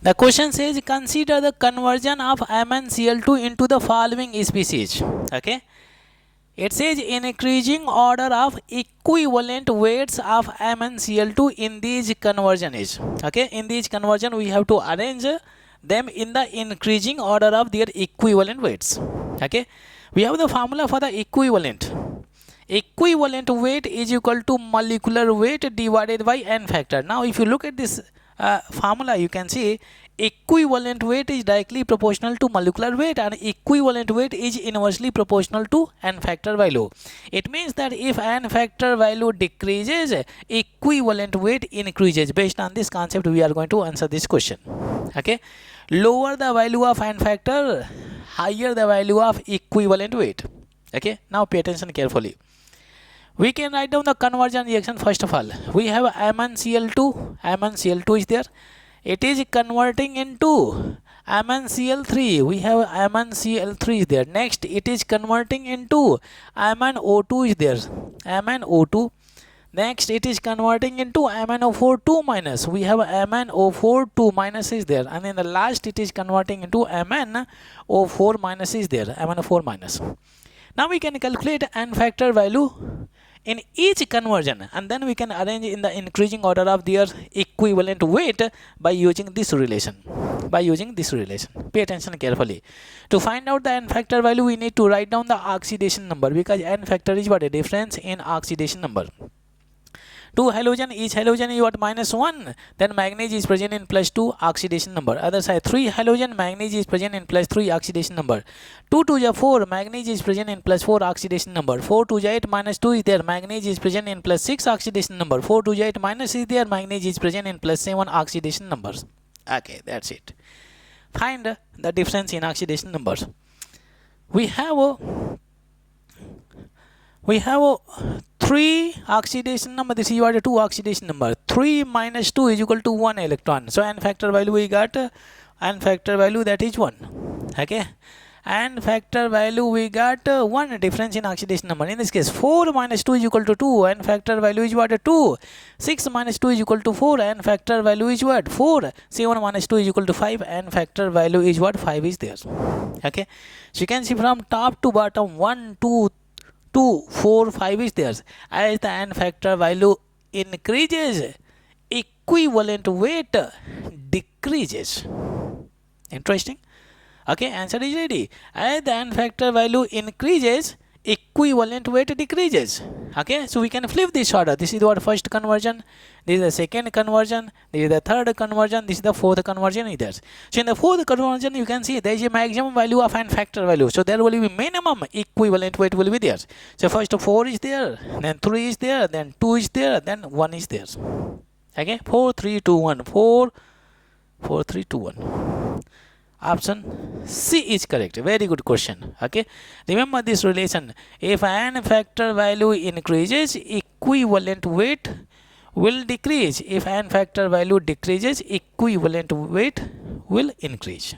The question says consider the conversion of MnCl2 into the following species. Okay, it says increasing order of equivalent weights of MnCl2 in these conversion is. Okay, in these conversion we have to arrange them in the increasing order of their equivalent weights. Okay, we have the formula for the equivalent. Equivalent weight is equal to molecular weight divided by n factor. Now if you look at this formula, you can see equivalent weight is directly proportional to molecular weight and equivalent weight is inversely proportional to n factor value. It means that if n factor value decreases, equivalent weight increases. Based on this concept we are going to answer this question. Okay, lower the value of n factor, higher the value of equivalent weight. Okay, now pay attention carefully. We can write down the conversion reaction. First of all, we have MnCl2 is there. It is converting into MnCl3. We have MnCl3 is there. Next, it is converting into MnO2 is there. MnO2. Next, it is converting into MnO4 2 minus. We have MnO4 2 minus is there. And in the last, it is converting into MnO4 minus is there. MnO4 minus. Now we can calculate n factor value in each conversion and then we can arrange in the increasing order of their equivalent weight by using this relation. Pay attention carefully. To find out the n factor value, we need to write down the oxidation number, because n factor is what? A difference in oxidation number. 2 halogen, each halogen is what? -1. Then manganese is present in +2, oxidation number. Other side, 3 halogen, manganese is present in +3, oxidation number. 2 to the 4, manganese is present in +4, oxidation number. 4 to the 8, -2 is there, manganese is present in +6, oxidation number. 4 to the 8 minus is there, manganese is present in +7, oxidation numbers. Okay, that's it. Find the difference in oxidation numbers. We have 3 oxidation number. This is what? 2 oxidation number. 3 minus 2 is equal to 1 electron. So n factor value we got, n factor value that is 1. Okay, n factor value we got 1 difference in oxidation number. In this case, 4 minus 2 is equal to 2. N factor value is what? 2. 6 minus 2 is equal to 4. N factor value is what? 4. 7 minus 2 is equal to 5. N factor value is what? 5 is there. Okay, so you can see from top to bottom 1, 2, 4, 5 is there. As the n factor value increases, equivalent weight decreases. Interesting. Okay, answer is ready. As the n factor value increases, equivalent weight decreases. Okay, so we can flip this order. This is our first conversion, this is the second conversion, this is the third conversion, this is the fourth conversion is there. So in the fourth conversion, you can see there is a maximum value of n factor value, so there will be minimum equivalent weight will be there. So first 4 is there, then 3 is there, then 2 is there, then 1 is there. Okay, 4 3 2 1, 4 4 3 2 1. Option C is correct. Very good question. Okay, remember this relation. If n factor value increases, equivalent weight will decrease. If n factor value decreases, equivalent weight will increase.